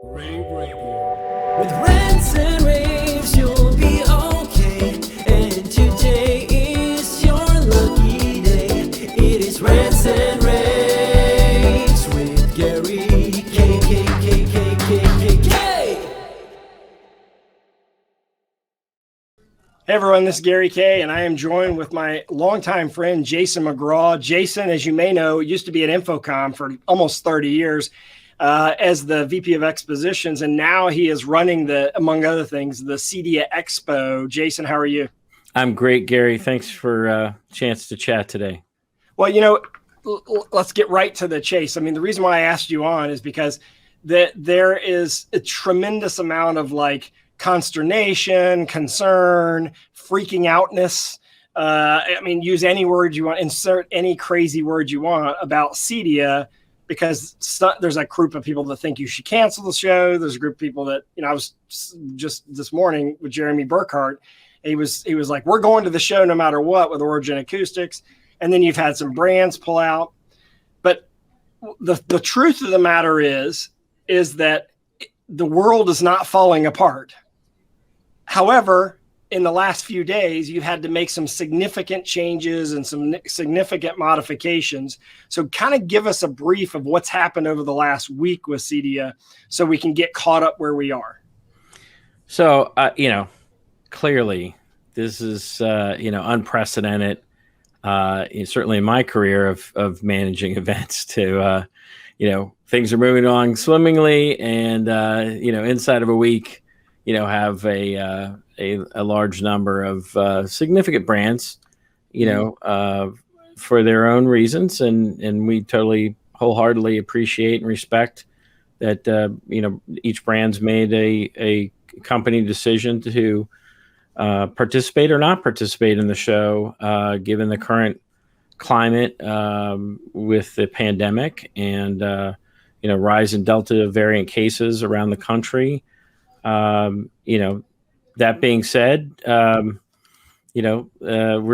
rAVe Radio. With rants and raves, you'll be okay. And today is your lucky day. It is rants and raves with Gary K. Hey everyone, this is Gary K, and I am joined with my longtime friend, Jason McGraw. Jason, as you may know, used to be at Infocom for almost 30 years as the VP of Expositions, and now he is running among other things, the CEDIA Expo. Jason, how are you? I'm great, Gary. Thanks for a chance to chat today. Well, let's get right to the chase. I mean, the reason why I asked you on is because there is a tremendous amount of consternation, concern, freaking outness. Use any word you want, insert any crazy word you want about CEDIA, because there's a group of people that think you should cancel the show. There's a group of people that, I was just this morning with Jeremy Burkhart. He was like, we're going to the show no matter what with Origin Acoustics. And then you've had some brands pull out. But the truth of the matter is that the world is not falling apart. However, in the last few days, you've had to make some significant changes and some significant modifications. So kind of give us a brief of what's happened over the last week with CEDIA so we can get caught up where we are. So, clearly this is, unprecedented, certainly in my career of managing events to, things are moving along swimmingly and, inside of a week, have a large number of significant brands, for their own reasons. And we totally wholeheartedly appreciate and respect that, each brand's made a company decision to participate or not participate in the show, given the current climate with the pandemic and, rise in Delta variant cases around the country. That being said, we're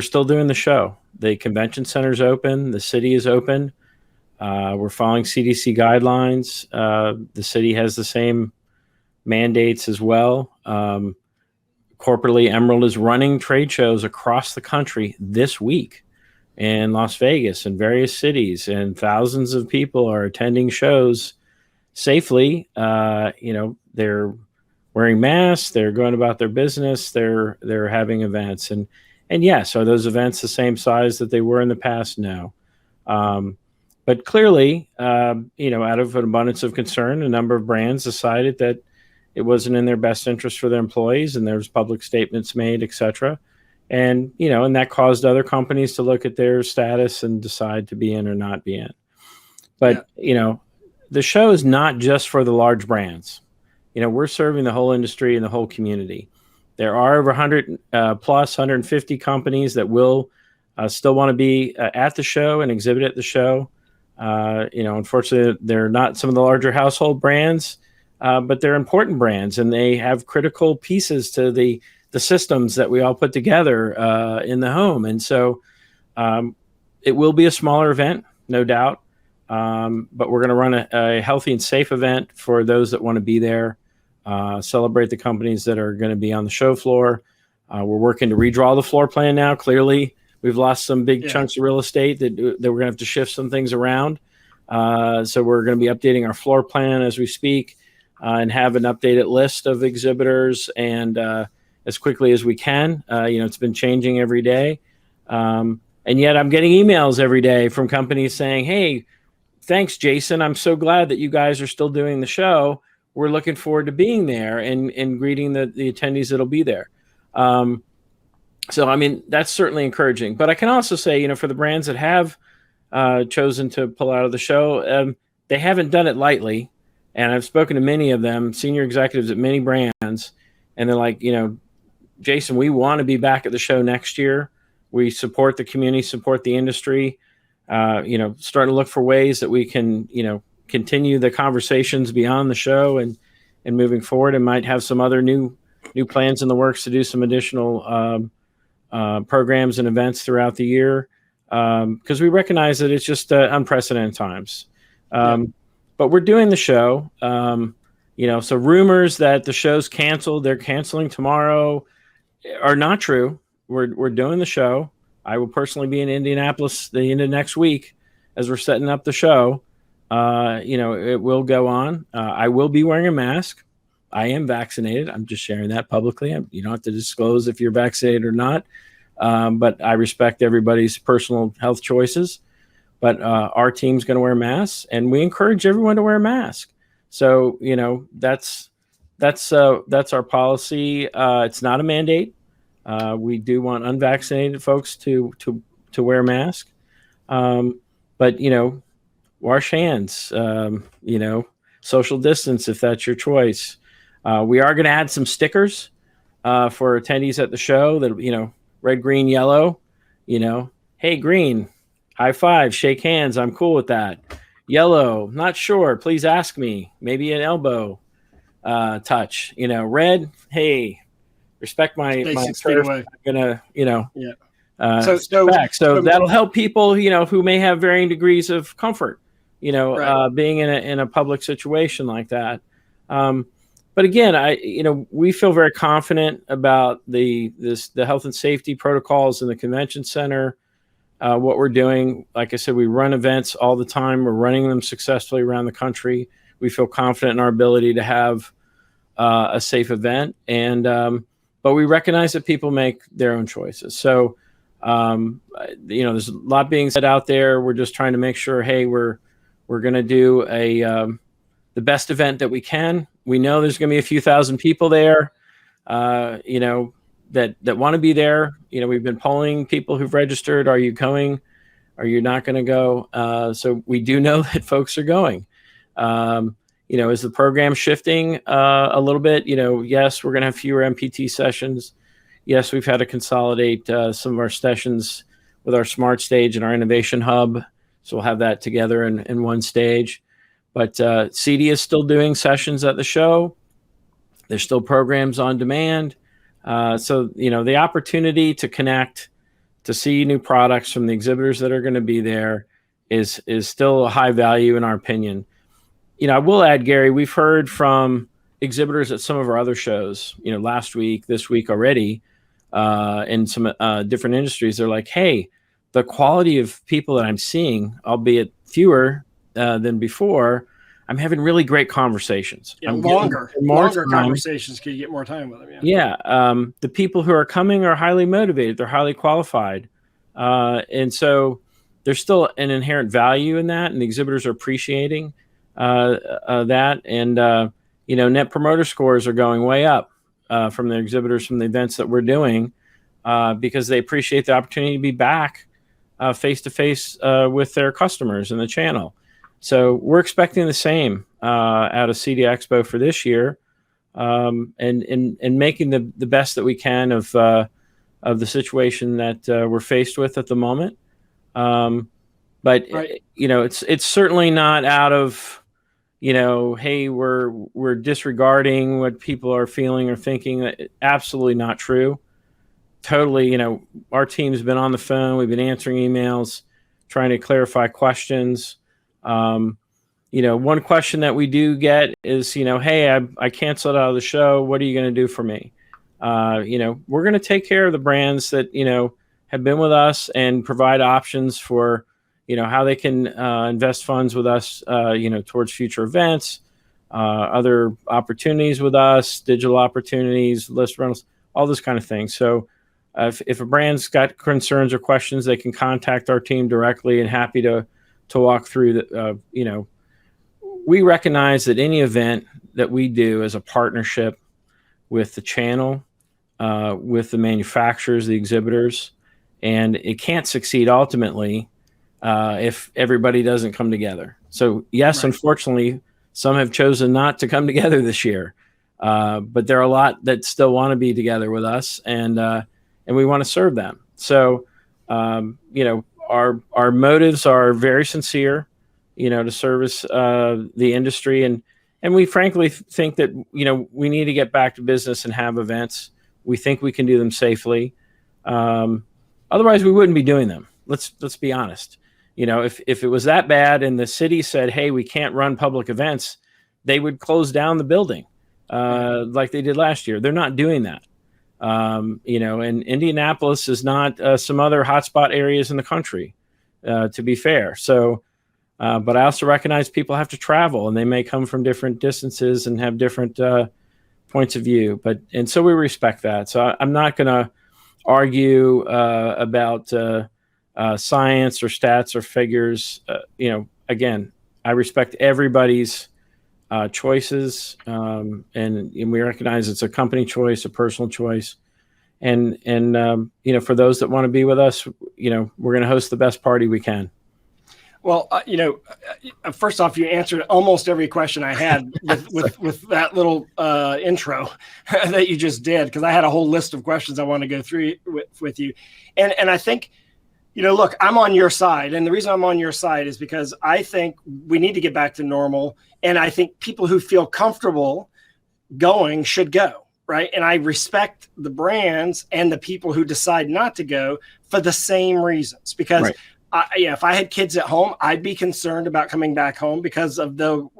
still doing the show. The convention center's open. The city is open. We're following CDC guidelines. The city has the same mandates as well. Corporately, Emerald is running trade shows across the country this week in Las Vegas and various cities, and thousands of people are attending shows safely. They're wearing masks, they're going about their business, they're having events. And yes, are those events the same size that they were in the past? No. But clearly, out of an abundance of concern, a number of brands decided that it wasn't in their best interest for their employees, and there was public statements made, et cetera. And, and that caused other companies to look at their status and decide to be in or not be in. But, the show is not just for the large brands. We're serving the whole industry and the whole community. There are over 100 plus 150 companies that will still want to be at the show and exhibit at the show. Unfortunately, they're not some of the larger household brands, but they're important brands, and they have critical pieces to the systems that we all put together in the home. And so it will be a smaller event, no doubt. But we're going to run a healthy and safe event for those that want to be there. Celebrate the companies that are going to be on the show floor. We're working to redraw the floor plan now. Clearly, we've lost some big chunks of real estate that we're going to have to shift some things around. So we're going to be updating our floor plan as we speak and have an updated list of exhibitors and as quickly as we can. It's been changing every day. And yet I'm getting emails every day from companies saying, hey, thanks, Jason. I'm so glad that you guys are still doing the show. We're looking forward to being there and greeting the attendees that'll be there. That's certainly encouraging. But I can also say, for the brands that have chosen to pull out of the show, they haven't done it lightly. And I've spoken to many of them, senior executives at many brands, and they're like, Jason, we want to be back at the show next year. We support the community, support the industry, starting to look for ways that we can, continue the conversations beyond the show and moving forward, and might have some other new plans in the works to do some additional programs and events throughout the year. Because we recognize that it's just unprecedented times. But we're doing the show. So rumors that the show's canceled, they're canceling tomorrow, are not true. We're doing the show. I will personally be in Indianapolis the end of next week as we're setting up the show. It will go on. I will be wearing a mask. I am vaccinated. I'm just sharing that publicly. You don't have to disclose if you're vaccinated or not. But I respect everybody's personal health choices. But our team's going to wear masks, and we encourage everyone to wear a mask. So, that's our policy. It's not a mandate. We do want unvaccinated folks to wear a mask. But, wash hands, social distance if that's your choice. We are going to add some stickers for attendees at the show that, red, green, yellow, hey, green, high five, shake hands. I'm cool with that. Yellow, not sure. Please ask me. Maybe an elbow touch. Red, hey, respect my turf. I'm gonna, So that'll help people, who may have varying degrees of comfort, being in a public situation like that. But again, we feel very confident about the health and safety protocols in the convention center. What we're doing, like I said, we run events all the time. We're running them successfully around the country. We feel confident in our ability to have a safe event, but we recognize that people make their own choices. So, there's a lot being said out there. We're just trying to make sure, hey, we're going to do the best event that we can. We know there's going to be a few thousand people there, that want to be there. We've been polling people who've registered. Are you going? Are you not going to go? So we do know that folks are going. Is the program shifting a little bit? Yes, we're going to have fewer MPT sessions. Yes, we've had to consolidate some of our sessions with our Smart Stage and our Innovation Hub. So we'll have that together in one stage. But CEDIA is still doing sessions at the show. There's still programs on demand. So, the opportunity to connect, to see new products from the exhibitors that are going to be there is still a high value in our opinion. I will add, Gary, we've heard from exhibitors at some of our other shows, last week, this week already, in some different industries. They're like, hey, the quality of people that I'm seeing, albeit fewer than before, I'm having really great conversations. Yeah, longer conversations because you get more time with them. Yeah. The people who are coming are highly motivated. They're highly qualified. And so there's still an inherent value in that. And the exhibitors are appreciating that. And, net promoter scores are going way up from the exhibitors from the events that we're doing because they appreciate the opportunity to be back face-to-face with their customers in the channel. So we're expecting the same out of CEDIA Expo for this year, and making the best that we can of the situation that we're faced with at the moment. But right. It's certainly not out of hey, we're disregarding what people are feeling or thinking. Absolutely not true. Totally, our team's been on the phone. We've been answering emails, trying to clarify questions. One question that we do get is, hey, I canceled out of the show. What are you going to do for me? We're going to take care of the brands that, have been with us and provide options for, how they can invest funds with us, towards future events, other opportunities with us, digital opportunities, list rentals, all this kind of thing. So if a brand's got concerns or questions, they can contact our team directly, and happy to walk through the, we recognize that any event that we do as a partnership with the channel, with the manufacturers, the exhibitors, and it can't succeed ultimately if everybody doesn't come together. So yes, right. Unfortunately, some have chosen not to come together this year, but there are a lot that still want to be together with us, and we want to serve them. So, our motives are very sincere, to service the industry, and we frankly think that we need to get back to business and have events. We think we can do them safely. Otherwise, we wouldn't be doing them. Let's be honest. If it was that bad and the city said, "Hey, we can't run public events," they would close down the building like they did last year. They're not doing that. You know, and Indianapolis is not some other hotspot areas in the country, to be fair. So, but I also recognize people have to travel, and they may come from different distances and have different points of view. And so we respect that. So I'm not going to argue about science or stats or figures. You know, again, I respect everybody's choices, and we recognize it's a company choice, a personal choice, and you know, for those that want to be with us, you know, we're going to host the best party we can. Well, you know, first off, you answered almost every question I had with that little intro that you just did, because I had a whole list of questions I want to go through with you, and I think, you know, look, I'm on your side, and the reason I'm on your side is because I think we need to get back to normal, and I think people who feel comfortable going should go, right? And I respect the brands and the people who decide not to go for the same reasons, because right. If I had kids at home, I'd be concerned about coming back home because of the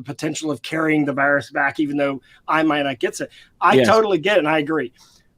potential of carrying the virus back, even though I might not get it. I totally get it, and I agree.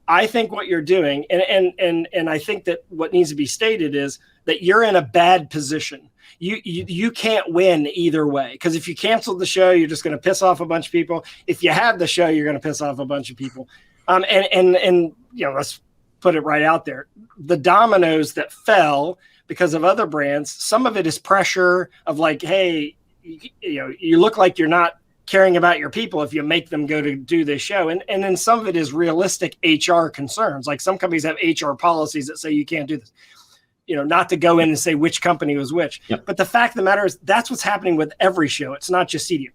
I think what you're doing, and I think that what needs to be stated is that you're in a bad position. You can't win either way, because if you cancel the show, you're just going to piss off a bunch of people. If you have the show, you're going to piss off a bunch of people. And you know, let's put it right out there. The dominoes that fell because of other brands, some of it is pressure of like, hey, you know, you look like you're not caring about your people if you make them go to do this show. And then some of it is realistic HR concerns. Like some companies have HR policies that say you can't do this, you know, not to go in and say which company was which. Yep. But the fact of the matter is that's what's happening with every show. It's not just CEDIA.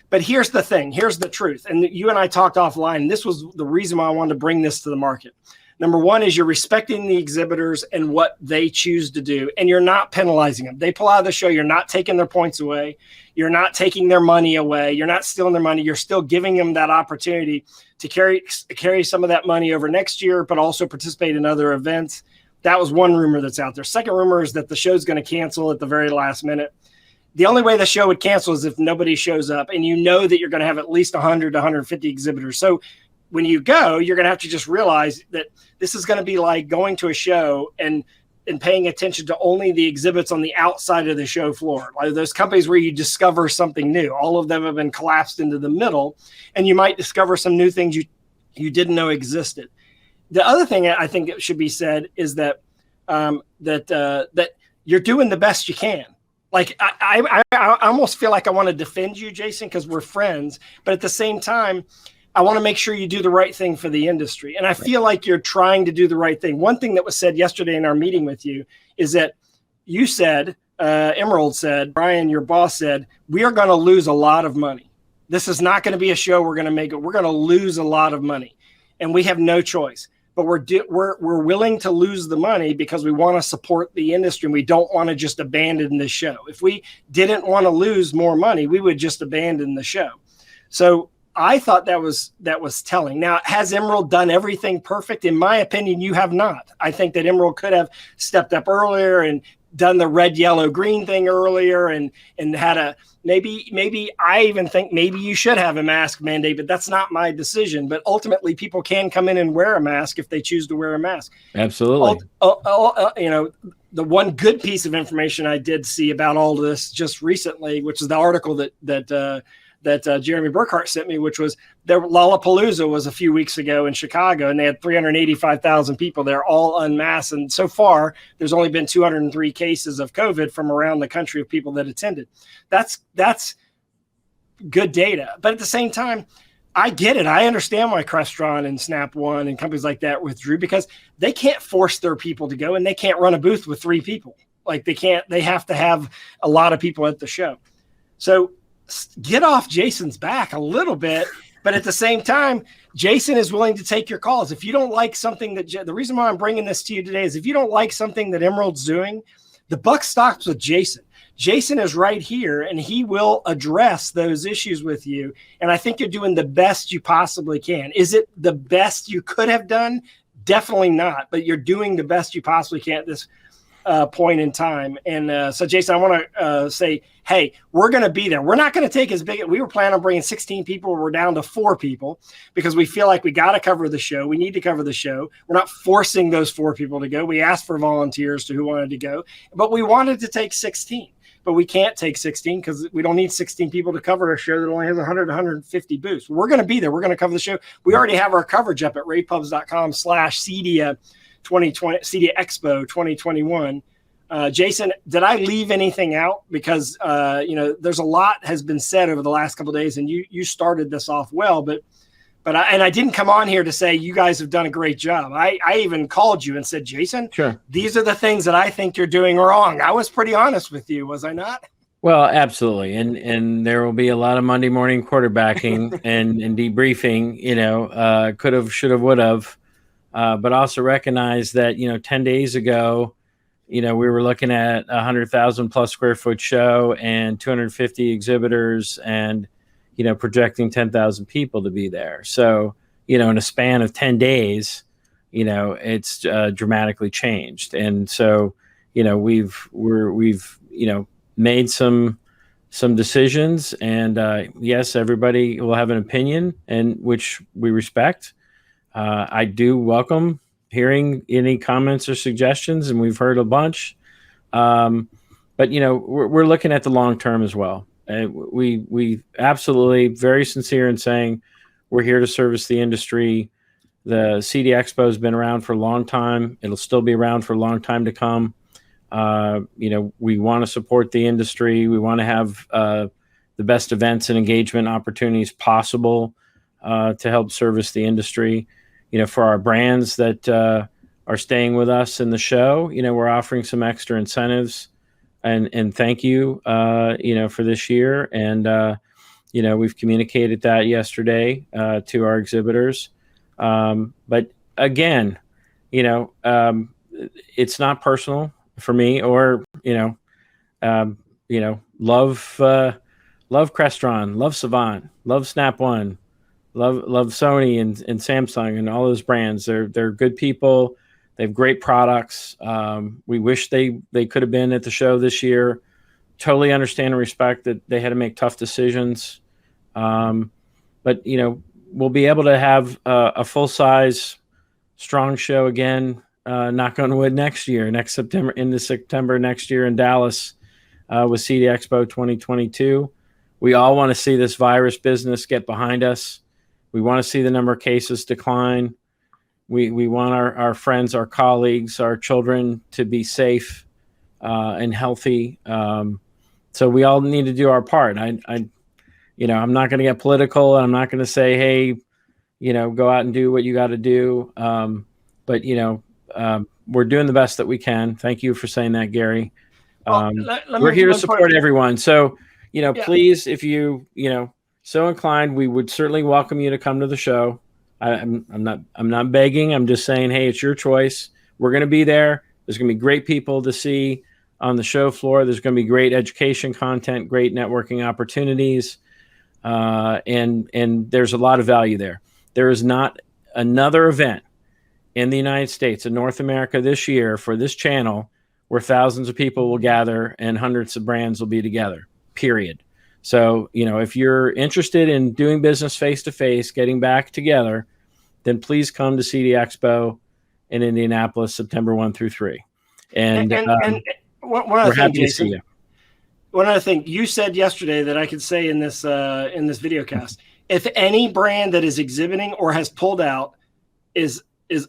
But here's the thing. Here's the truth. And you and I talked offline. And this was the reason why I wanted to bring this to the market. Number one is you're respecting the exhibitors and what they choose to do, and you're not penalizing them. They pull out of the show. You're not taking their points away. You're not taking their money away. You're not stealing their money. You're still giving them that opportunity to carry some of that money over next year, but also participate in other events. That was one rumor that's out there. Second rumor is that the show's going to cancel at the very last minute. The only way the show would cancel is if nobody shows up, and you know that you're going to have at least 100 to 150 exhibitors. So when you go, you're going to have to just realize that this is going to be like going to a show and paying attention to only the exhibits on the outside of the show floor. Like those companies where you discover something new, all of them have been collapsed into the middle, and you might discover some new things you didn't know existed. The other thing I think it should be said is that that you're doing the best you can. Like I almost feel like I want to defend you, Jason, because we're friends, but at the same time, I want to make sure you do the right thing for the industry. And I feel like you're trying to do the right thing. One thing that was said yesterday in our meeting with you is that you said, Emerald said, Brian, your boss said, we are going to lose a lot of money. This is not going to be a show we're going to make it. We're going to lose a lot of money, and we have no choice. But we're willing to lose the money because we want to support the industry, and we don't want to just abandon the show. If we didn't want to lose more money, we would just abandon the show. So I thought that was telling. Now, has Emerald done everything perfect? In my opinion, you have not. I think that Emerald could have stepped up earlier and done the red, yellow, green thing earlier, and had a maybe I even think maybe you should have a mask mandate, but that's not my decision. But ultimately, people can come in and wear a mask if they choose to wear a mask. Absolutely. You know, the one good piece of information I did see about all of this just recently, which is the article that Jeremy Burkhart sent me, which was Lollapalooza was a few weeks ago in Chicago, and they had 385,000 people there, all unmasked. And so far, there's only been 203 cases of COVID from around the country of people that attended. That's good data. But at the same time, I get it. I understand why Crestron and Snap One and companies like that withdrew, because they can't force their people to go, and they can't run a booth with 3 people. Like they have to have a lot of people at the show. So get off Jason's back a little bit, but at the same time, Jason is willing to take your calls. If you don't like something the reason why I'm bringing this to you today is if you don't like something that Emerald's doing, the buck stops with Jason. Jason is right here, and he will address those issues with you. And I think you're doing the best you possibly can. Is it the best you could have done? Definitely not, but you're doing the best you possibly can. point in time. And so, Jason, I want to say, hey, we're going to be there. We're not going to take as big. We were planning on bringing 16 people. We're down to 4 people because we feel like we got to cover the show. We need to cover the show. We're not forcing those 4 people to go. We asked for volunteers who wanted to go, but we wanted to take 16. But we can't take 16 because we don't need 16 people to cover a show that only has 100, 150 booths. We're going to be there. We're going to cover the show. We already have our coverage up at ravepubs.com/CEDIA 2020, CEDIA Expo 2021. Jason, did I leave anything out? Because, there's a lot has been said over the last couple of days, and you started this off well, but I didn't come on here to say you guys have done a great job. I even called you and said, Jason, sure, these are the things that I think you're doing wrong. I was pretty honest with you, was I not? Well, absolutely. And there will be a lot of Monday morning quarterbacking and debriefing, could have, should have, would have, but also recognize that, 10 days ago, we were looking at 100,000 plus square foot show and 250 exhibitors and, projecting 10,000 people to be there. So, in a span of 10 days, it's dramatically changed. And so, we've made some decisions, and yes, everybody will have an opinion, and which we respect. I do welcome hearing any comments or suggestions, and we've heard a bunch. But we're looking at the long term as well. We absolutely very sincere in saying we're here to service the industry. The CEDIA Expo has been around for a long time. It'll still be around for a long time to come. We want to support the industry. We want to have the best events and engagement opportunities possible to help service the industry. For our brands that are staying with us in the show, we're offering some extra incentives. And thank you, for this year. And, we've communicated that yesterday to our exhibitors. But again, it's not personal for me or, love Crestron, love Savant, love Snap One, love Sony and Samsung and all those brands. They're good people. They have great products. We wish they could have been at the show this year. Totally understand and respect that they had to make tough decisions. But we'll be able to have a full-size, strong show again, knock on wood, next September next year in Dallas with CEDIA Expo 2022. We all want to see this virus business get behind us. We want to see the number of cases decline. We want our friends, our colleagues, our children to be safe and healthy. So we all need to do our part. I'm not going to get political. I'm not going to say, hey, go out and do what you got to do. But we're doing the best that we can. Thank you for saying that, Gary. We're here to support everyone. So, please, if you, so inclined, we would certainly welcome you to come to the show. I'm not begging. I'm just saying, hey, it's your choice. We're going to be there. There's going to be great people to see on the show floor. There's going to be great education content, great networking opportunities. And there's a lot of value there. There is not another event in the United States and North America this year for this channel where thousands of people will gather and hundreds of brands will be together, period. So, if you're interested in doing business face-to-face, getting back together, then please come to CEDIA Expo in Indianapolis, September 1 through 3. And we're happy to see you. One other thing you said yesterday that I could say in this video cast, if any brand that is exhibiting or has pulled out is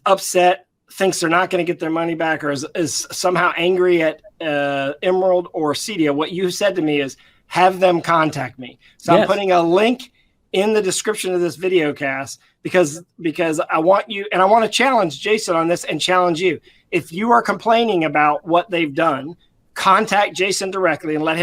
upset, thinks they're not going to get their money back, or is somehow angry at Emerald or CEDIA, what you said to me is have them contact me. So yes. I'm putting a link in the description of this video cast because I want you, and I want to challenge Jason on this and challenge you. If you are complaining about what they've done, contact Jason directly and let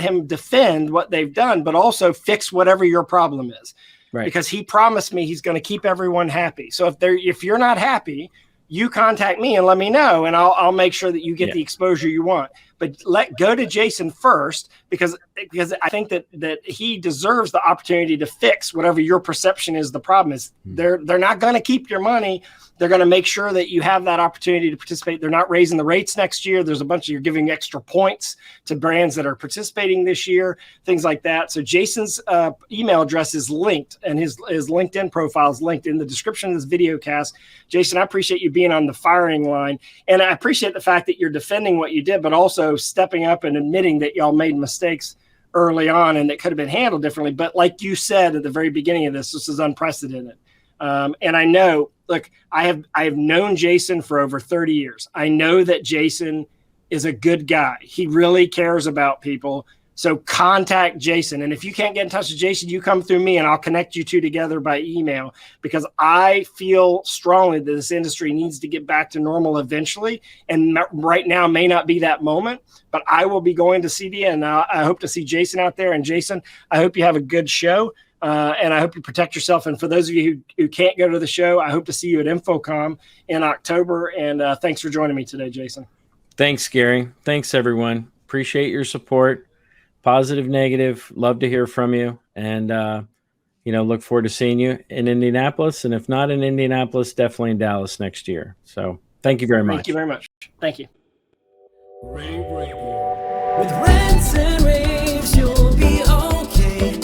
him defend what they've done, but also fix whatever your problem is. Right. Because he promised me he's going to keep everyone happy. So if you're not happy, you contact me and let me know, and I'll make sure that you get the exposure you want. but go to Jason first, because I think that he deserves the opportunity to fix whatever your perception is the problem is. They're not going to keep your money. They're going to make sure that you have that opportunity to participate. They're not raising the rates next year. There's a bunch of, you're giving extra points to brands that are participating this year, things like that. So Jason's email address is linked, and his LinkedIn profile is linked in the description of this video cast. Jason, I appreciate you being on the firing line, and I appreciate the fact that you're defending what you did, but also stepping up and admitting that y'all made mistakes early on and that could have been handled differently. But like you said at the very beginning of this is unprecedented. And I know, look, I have known Jason for over 30 years. I know that Jason is a good guy. He really cares about people. So contact Jason. And if you can't get in touch with Jason, you come through me and I'll connect you two together by email, because I feel strongly that this industry needs to get back to normal eventually. And right now may not be that moment, but I will be going to CEDIA, and I hope to see Jason out there. And Jason, I hope you have a good show. And I hope you protect yourself. And for those of you who can't go to the show, I hope to see you at InfoComm in October. And thanks for joining me today, Jason. Thanks, Gary. Thanks, everyone. Appreciate your support. Positive, negative. Love to hear from you. And, look forward to seeing you in Indianapolis. And if not in Indianapolis, definitely in Dallas next year. So thank you very much. Thank you very much. Thank you. With rants and raves, you'll be okay.